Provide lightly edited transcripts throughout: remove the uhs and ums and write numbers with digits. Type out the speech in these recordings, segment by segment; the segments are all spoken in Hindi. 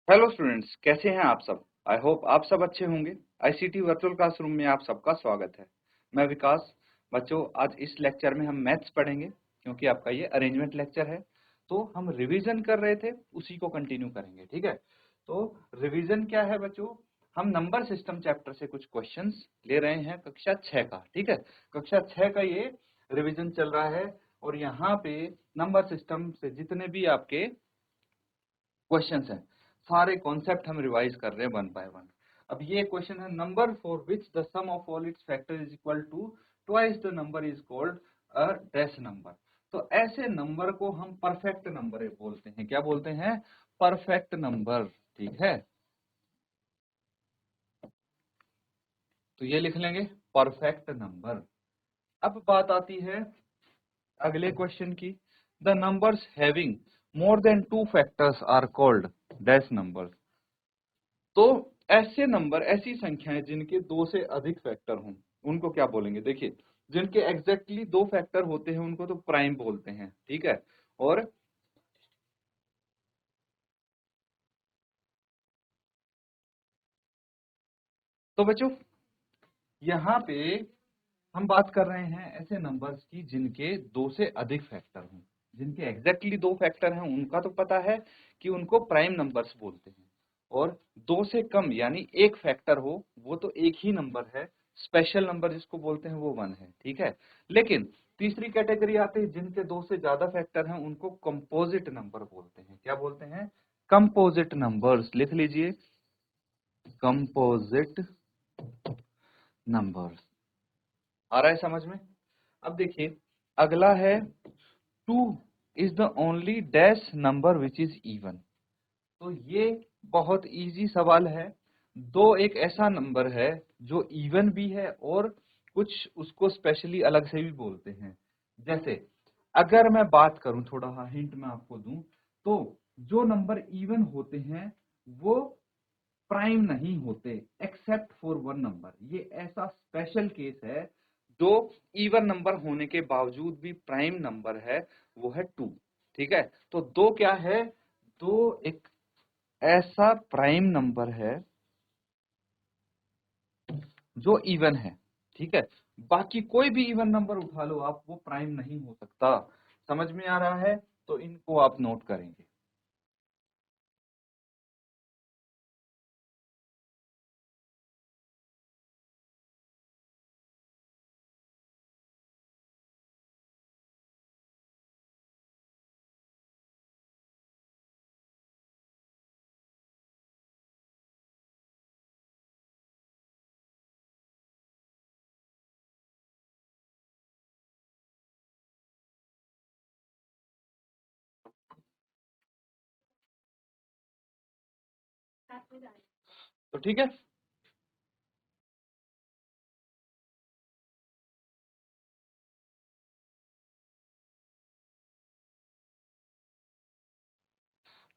हेलो स्टूडेंट्स, कैसे हैं आप सब। आई होप आप सब अच्छे होंगे। आईसीटी वर्चुअल क्लासरूम में आप सबका स्वागत है। मैं विकास। बच्चों, आज इस लेक्चर में हम मैथ्स पढ़ेंगे क्योंकि आपका ये अरेंजमेंट लेक्चर है। तो हम रिवीजन कर रहे थे, उसी को कंटिन्यू करेंगे। ठीक है, तो रिवीजन क्या है बच्चों, हम नंबर सिस्टम चैप्टर से कुछ क्वेश्चंस ले रहे हैं कक्षा 6 का। ठीक है, कक्षा 6 का ये रिवीजन चल रहा है और यहाँ पे नंबर सिस्टम से जितने भी आपके क्वेश्चंस हैं, सारे कॉन्सेप्ट हम रिवाइज कर रहे हैं वन बाय वन। अब ये क्वेश्चन है, number for which the sum of all its factor is equal to twice the number is called a dash number. तो ऐसे नंबर को हम परफेक्ट नंबर बोलते हैं। क्या बोलते हैं? Perfect number. ठीक है, तो ये लिख लेंगे परफेक्ट नंबर। अब बात आती है अगले क्वेश्चन की, the numbers having more than two factors are called dash number. तो ऐसे नंबर, ऐसी संख्याएं जिनके दो से अधिक फैक्टर हों, उनको क्या बोलेंगे? देखिए, जिनके एग्जैक्टली दो फैक्टर होते हैं उनको तो प्राइम बोलते हैं। ठीक है, और तो बच्चों यहाँ पे हम बात कर रहे हैं ऐसे नंबर्स की जिनके दो से अधिक फैक्टर हों। जिनके एग्जैक्टली दो फैक्टर हैं उनका तो पता है कि उनको प्राइम नंबर्स बोलते हैं, और दो से कम यानी एक फैक्टर हो वो तो एक ही नंबर है, स्पेशल नंबर जिसको बोलते हैं वो वन है। ठीक है, लेकिन तीसरी कैटेगरी आती है जिनके दो से ज्यादा फैक्टर हैं, उनको कंपोजिट नंबर बोलते हैं। क्या बोलते हैं? Composite numbers. लिख लीजिए, कंपोजिट नंबर्स। आ रहा है समझ में? अब देखिए, अगला है, two is the only dash number which is even. तो ये बहुत इजी सवाल है। दो एक ऐसा नंबर है जो इवन भी है और कुछ उसको स्पेशली अलग से भी बोलते हैं। जैसे अगर मैं बात करूं, थोड़ा हाँ हिंट मैं आपको दूं, तो जो नंबर इवन होते हैं वो प्राइम नहीं होते एक्सेप्ट फॉर वन नंबर। ये ऐसा स्पेशल केस है जो इवन नंबर होने के बावजूद भी प्राइम नंबर है, वो है टू। ठीक है, तो दो क्या है? दो एक ऐसा प्राइम नंबर है जो इवन है। ठीक है, बाकी कोई भी इवन नंबर उठा लो आप, वो प्राइम नहीं हो सकता। समझ में आ रहा है? तो इनको आप नोट करेंगे। तो ठीक है,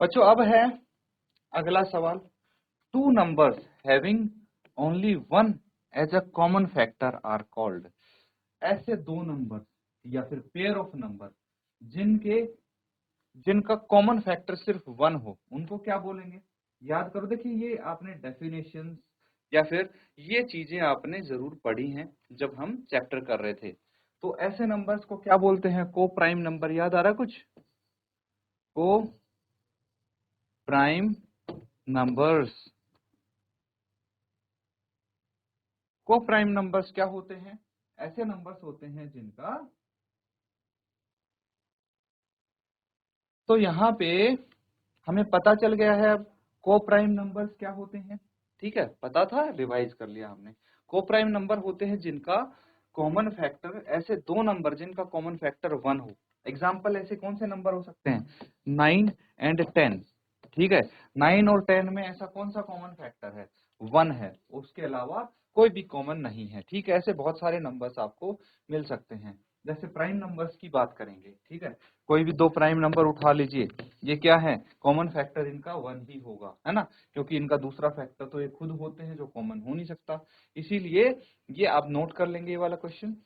बच्चों अब है अगला सवाल, two numbers having only one as a common factor are called. ऐसे दो नंबर या फिर पेयर ऑफ नंबर जिनके जिनका कॉमन फैक्टर सिर्फ वन हो, उनको क्या बोलेंगे? याद करो, देखिए ये आपने डेफिनेशंस या फिर ये चीजें आपने जरूर पढ़ी हैं जब हम चैप्टर कर रहे थे। तो ऐसे नंबर्स को क्या बोलते हैं? को प्राइम नंबर। याद आ रहा है कुछ? को प्राइम नंबर्स। को प्राइम नंबर्स क्या होते हैं? ऐसे नंबर्स होते हैं जिनका, तो यहाँ पे हमें पता चल गया है अब को प्राइम नंबर्स क्या होते हैं। ठीक है, पता था, रिवाइज कर लिया हमने। को प्राइम नंबर होते हैं जिनका कॉमन फैक्टर, ऐसे दो नंबर जिनका कॉमन फैक्टर वन हो। एग्जाम्पल ऐसे कौन से नंबर हो सकते हैं? 9 और 10। ठीक है, 9 और 10 में ऐसा कौन सा कॉमन फैक्टर है? वन है, उसके अलावा कोई भी कॉमन नहीं है। ठीक है, ऐसे बहुत सारे नंबर्स आपको मिल सकते हैं। जैसे प्राइम नंबर्स की बात करेंगे, ठीक है, कोई भी दो प्राइम नंबर उठा लीजिए, ये क्या है? कॉमन फैक्टर इनका वन ही होगा, है ना, क्योंकि इनका दूसरा फैक्टर तो ये खुद होते हैं जो कॉमन हो नहीं सकता। इसीलिए ये आप नोट कर लेंगे, ये वाला क्वेश्चन।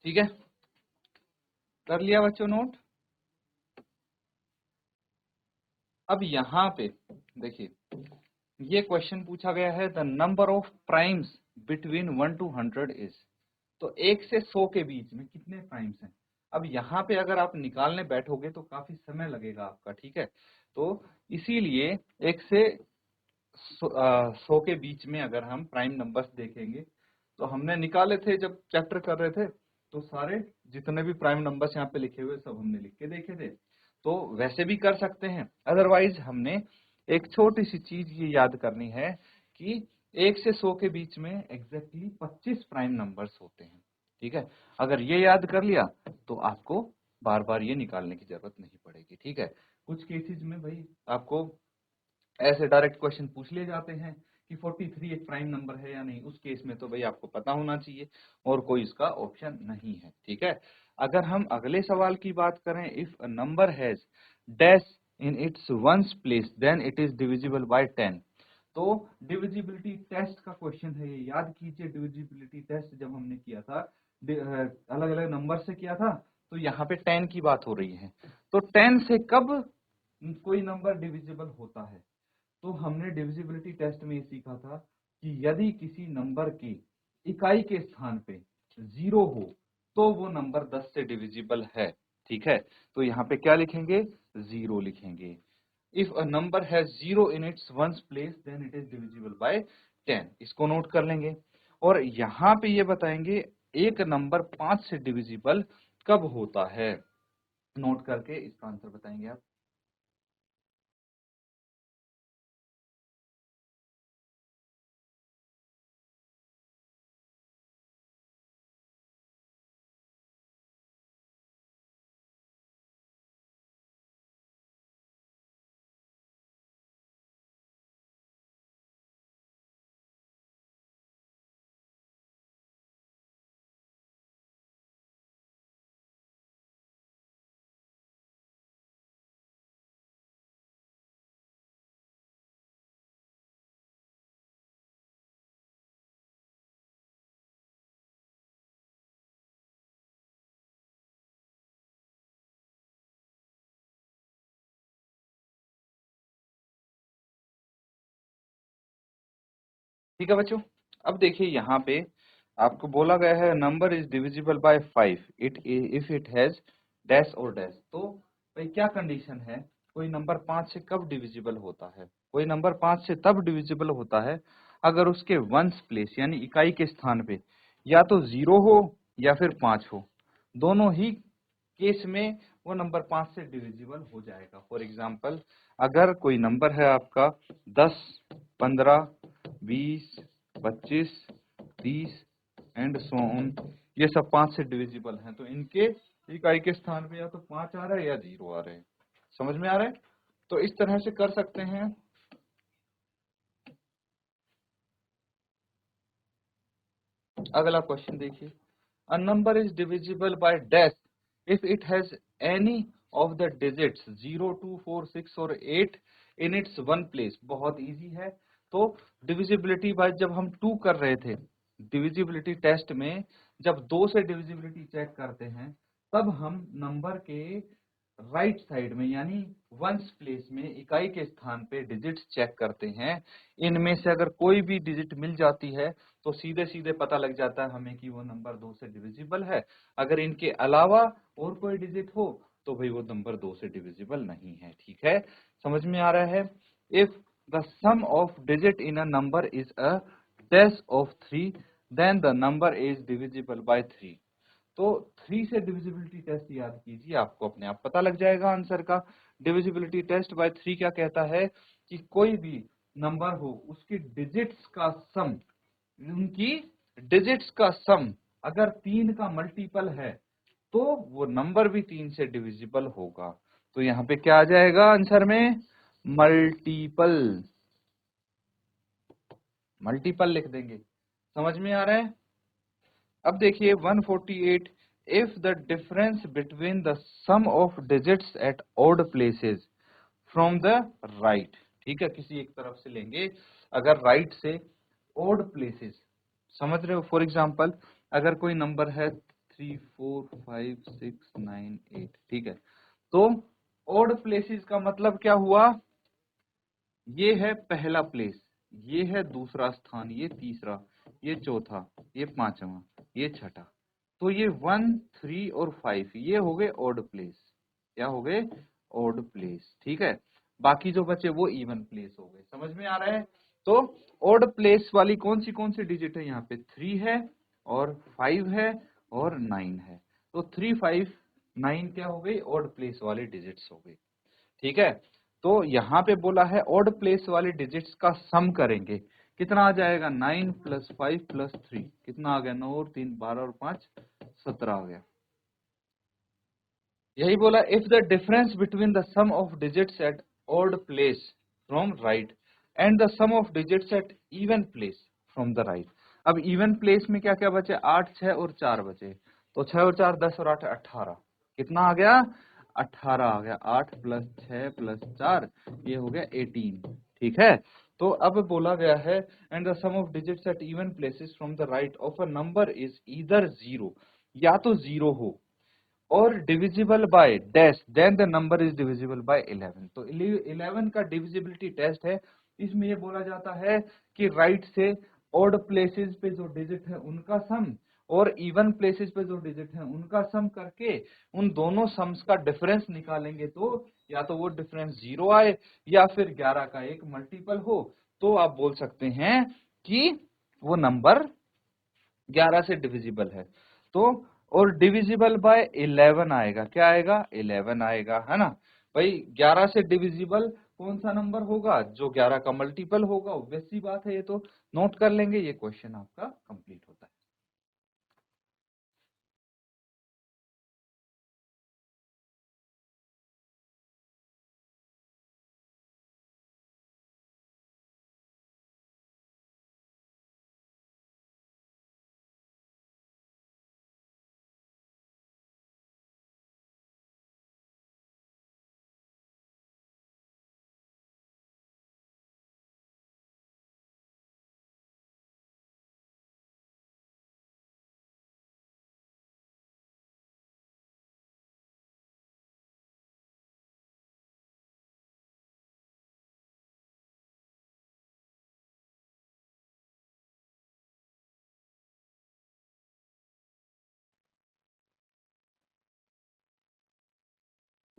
ठीक है, कर लिया बच्चों नोट। अब यहाँ पे देखिए, ये क्वेश्चन पूछा गया है the number of primes between 1 to 100 is. तो 1 से 100 के बीच में कितने प्राइम्स हैं। अब यहाँ पे अगर आप निकालने बैठोगे तो काफी समय लगेगा आपका, ठीक है। तो इसीलिए 1 से 100 के बीच में अगर हम प्राइम नंबर्स देखेंगे, तो हमने निकाले थे जब चैप्टर कर रहे थे, तो सारे जितने भी प्राइम नंबर्स यहाँ पे लिखे हुए सब हमने लिख के देखे थे। तो वैसे भी कर सकते हैं, अदरवाइज हमने एक छोटी सी चीज ये याद करनी है कि 1 से 100 के बीच में एग्जैक्टली 25 प्राइम नंबर्स होते हैं, ठीक है। अगर ये याद कर लिया तो आपको बार बार ये निकालने की जरूरत नहीं पड़ेगी, ठीक है। कुछ केसेस में भाई आपको ऐसे डायरेक्ट क्वेश्चन पूछ लिए जाते हैं कि 43 एक प्राइम नंबर है या नहीं, उस केस में तो भाई आपको पता होना चाहिए और कोई इसका ऑप्शन नहीं है, ठीक है। अगर हम अगले सवाल की बात करें, if a number has dash in its ones place then it is divisible by 10। तो डिविजिबिलिटी टेस्ट का क्वेश्चन है ये, याद कीजिए डिविजिबिलिटी टेस्ट जब हमने किया था अलग अलग नंबर से किया था, तो यहाँ पे 10 की बात हो रही है। तो 10 से कब कोई नंबर डिविजिबल होता है, तो हमने डिविजिबिलिटी टेस्ट में ये सीखा था कि यदि किसी नंबर की इकाई के स्थान पे 0 हो तो वो नंबर 10 से डिविजिबल है, ठीक है। तो यहाँ पे क्या लिखेंगे, 0 लिखेंगे। If a number has 0 in its ones place then it is divisible by 10, इसको नोट कर लेंगे। और यहाँ पे ये बताएंगे एक नंबर 5 से डिविजिबल कब होता है, नोट करके इसका आंसर बताएंगे आप। ठीक है बच्चों, अब देखिए यहाँ पे आपको बोला गया है number is divisible bye 5 it if it has dash और डैश। तो भाई क्या कंडीशन है, कोई नंबर 5 से कब डिविजिबल होता है, कोई नंबर 5 से तब डिविजिबल होता है अगर उसके वंस प्लेस यानी इकाई के स्थान पे या तो 0 हो या फिर 5 हो, दोनों ही केस में वो नंबर 5 से डिविजिबल हो जाएगा। फॉर एग्जाम्पल, अगर कोई नंबर है आपका 10, 15, 20, 25, 30 एंड सो ऑन, ये सब 5 से डिविजिबल हैं, तो इनके इकाई के स्थान पे या तो 5 आ रहा है या 0 आ रहे हैं। समझ में आ रहा है, तो इस तरह से कर सकते हैं। अगला क्वेश्चन देखिए, अ number is divisible by dash if it has any of the digits 0, 2, 4, 6 और 8 इन इट्स वन प्लेस। बहुत इजी है। तो डिविजिबिलिटी बाय जब हम 2 कर रहे थे डिविजिबिलिटी टेस्ट में, जब 2 से डिविजिबिलिटी चेक करते हैं, तब हम नंबर के राइट साइड में यानी वंस प्लेस में इकाई के स्थान पे डिजिट्स चेक करते हैं। इनमें से अगर कोई भी डिजिट मिल जाती है तो सीधे सीधे पता लग जाता है हमें कि वो नंबर 2 से डिविजिबल है। अगर इनके अलावा और कोई डिजिट हो तो भाई वो नंबर 2 से डिविजिबल नहीं है, ठीक है। समझ में आ रहा है। If the sum of digit in a number is a dash of 3 then the number is divisible by 3। तो 3 से डिविजिबिलिटी टेस्ट याद कीजिए, आपको अपने आप पता लग जाएगा आंसर का। डिविजिबिलिटी टेस्ट बाय 3 क्या कहता है कि कोई भी नंबर हो उसकी डिजिट्स का सम, उनकी डिजिट्स का सम अगर 3 का मल्टीपल है तो वो नंबर भी 3 से डिविजिबल होगा। तो यहाँ पे क्या आ जाएगा आंसर में, मल्टीपल, मल्टीपल लिख देंगे। समझ में आ रहा है। अब देखिए 148, if the difference between the sum of digits at odd places from the right, ठीक है, किसी एक तरफ से लेंगे, अगर राइट से ऑड प्लेसेस, समझ रहे हो। फॉर एग्जांपल, अगर कोई नंबर है 3 4 5 6 9 8। ठीक है, तो ऑड प्लेसेस का मतलब क्या हुआ, ये है पहला प्लेस, ये है दूसरा स्थान, ये तीसरा, ये चौथा, ये पांचवा, ये छठा। तो ये 1 3 और 5 ये हो गए ऑड प्लेस। क्या हो गए, ऑड प्लेस। ठीक है, बाकी जो बचे वो इवन प्लेस हो गए। समझ में आ रहा है। तो ऑड प्लेस वाली कौन सी डिजिट है, यहाँ पे 3 है और 5 है और 9 है। तो 3 5 9 क्या हो गई, ऑड प्लेस वाली डिजिट्स हो गई। ठीक है, तो यहाँ पे बोला है ऑड प्लेस वाले डिजिट्स का सम करेंगे, कितना आ जाएगा, 9 प्लस 5 प्लस 3, कितना आ गया, 9 और 3 12 और 5 17 आ गया। यही बोला, if the difference between the sum of digits at odd place from right and the sum of digits at even place from the right. अब इवन प्लेस में क्या क्या बचे, 8 6 और 4 बचे, तो 6 और 4 10 और 8 18, कितना आ गया, 18 आ गया। 8 प्लस 6 प्लस 4 ये हो गया 18। ठीक है, तो अब बोला गया है and the sum of digits at even places from the right of a number is either 0, या तो 0 हो और divisible by dash, then the number is divisible by 11। तो 11 का डिविजिबिलिटी टेस्ट है। इसमें ये बोला जाता है कि राइट से ऑड प्लेसेस पे जो डिजिट है उनका सम और इवन प्लेसेस पे जो डिजिट है उनका सम करके उन दोनों सम्स का डिफरेंस निकालेंगे, तो या तो वो डिफरेंस 0 आए या फिर 11 का एक मल्टीपल हो, तो आप बोल सकते हैं कि वो नंबर 11 से डिविजिबल है। तो और डिविजिबल बाय 11 आएगा, क्या आएगा, 11 आएगा, है ना भाई। 11 से डिविजिबल कौन सा नंबर होगा, जो 11 का मल्टीपल होगा। ऑब्वियस सी बात है, ये तो नोट कर लेंगे, ये क्वेश्चन आपका कंप्लीट होता है।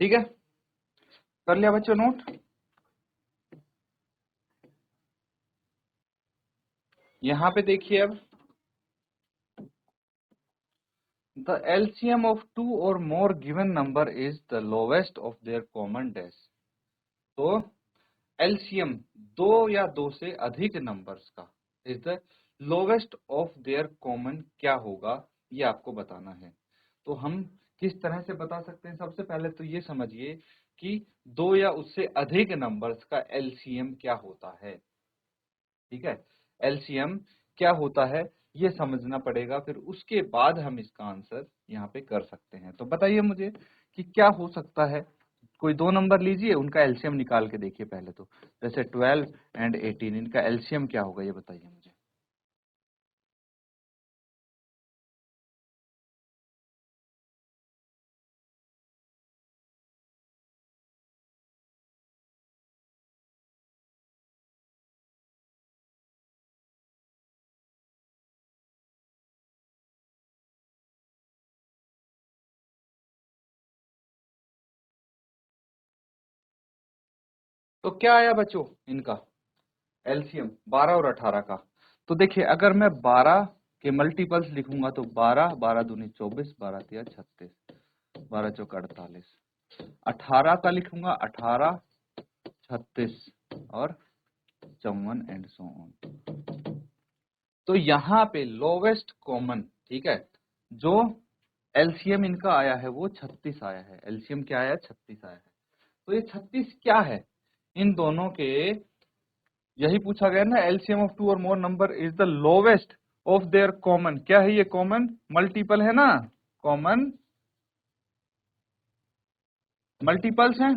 ठीक है, कर लिया बच्चों नोट। यहाँ पे देखिए, अब द एलसीएम ऑफ 2 और more given number is the lowest of their common dash. तो एलसीएम, दो या दो से अधिक नंबर्स का, is the lowest of their common क्या होगा, ये आपको बताना है। तो हम किस तरह से बता सकते हैं, सबसे पहले तो ये समझिए कि दो या उससे अधिक नंबर्स का एलसीएम क्या होता है। ठीक है, एलसीएम क्या होता है ये समझना पड़ेगा, फिर उसके बाद हम इसका आंसर यहाँ पे कर सकते हैं। तो बताइए मुझे कि क्या हो सकता है। कोई दो नंबर लीजिए, उनका एलसीएम निकाल के देखिए पहले तो। जैसे 12 एंड 18, इनका एलसीएम क्या होगा ये बताइए मुझे। तो क्या आया बच्चों इनका एलसीएम, 12 और 18 का। तो देखिए, अगर मैं 12 के मल्टीपल्स लिखूंगा तो 12 12 दूनी 24, 12 तिया 36, 12 चौक 48। 18 का लिखूंगा 18 36 और 54 एंड सो ऑन। तो यहाँ पे लोवेस्ट कॉमन, ठीक है, जो एलसीएम इनका आया है वो 36 आया है। एलसीएम क्या आया, 36 आया है। तो ये 36 क्या है इन दोनों के, यही पूछा गया ना, एलसीएम ऑफ टू और मोर number is the lowest of their common. क्या है ये, कॉमन मल्टीपल है ना, कॉमन मल्टीपल्स हैं।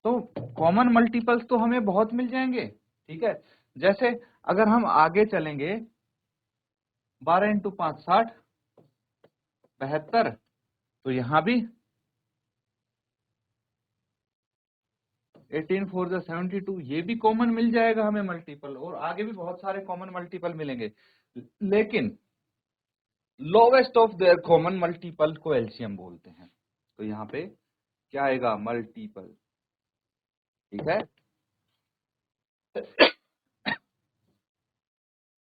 तो कॉमन मल्टीपल्स तो हमें बहुत मिल जाएंगे। ठीक है, जैसे अगर हम आगे चलेंगे, 12 इंटू 5 60, 72, तो यहाँ भी 18 4 जा 72, ये भी कॉमन मिल जाएगा हमें मल्टीपल, और आगे भी बहुत सारे कॉमन मल्टीपल मिलेंगे, लेकिन lowest of their common multiple को एलसीएम बोलते हैं। तो यहाँ पे क्या आएगा, मल्टीपल, ठीक है।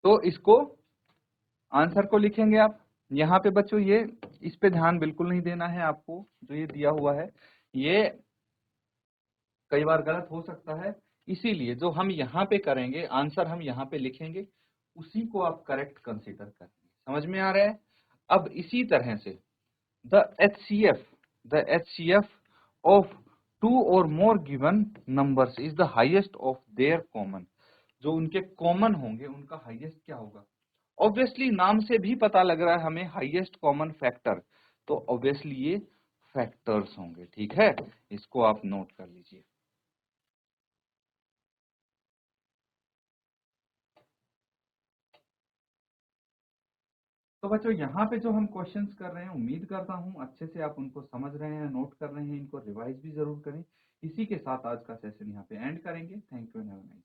तो इसको आंसर को लिखेंगे आप यहाँ पे बच्चों, ये इस पे ध्यान बिल्कुल नहीं देना है आपको, जो ये दिया हुआ है ये कई बार गलत हो सकता है, इसीलिए जो हम यहाँ पे करेंगे, आंसर हम यहाँ पे लिखेंगे, उसी को आप करेक्ट कंसीडर करेंगे। समझ में आ रहा है। अब इसी तरह से द HCF ऑफ 2 और more given numbers is the highest of their common, जो उनके कॉमन होंगे उनका हाईएस्ट क्या होगा। ऑब्वियसली नाम से भी पता लग रहा है हमें हाईएस्ट कॉमन फैक्टर, तो ऑब्वियसली ये फैक्टर्स होंगे, ठीक है। इसको आप नोट कर लीजिए। तो बच्चों यहाँ पे जो हम क्वेश्चंस कर रहे हैं, उम्मीद करता हूँ अच्छे से आप उनको समझ रहे हैं, नोट कर रहे हैं, इनको रिवाइज भी जरूर करें। इसी के साथ आज का सेशन यहाँ पे एंड करेंगे। Thank you and have a nice day.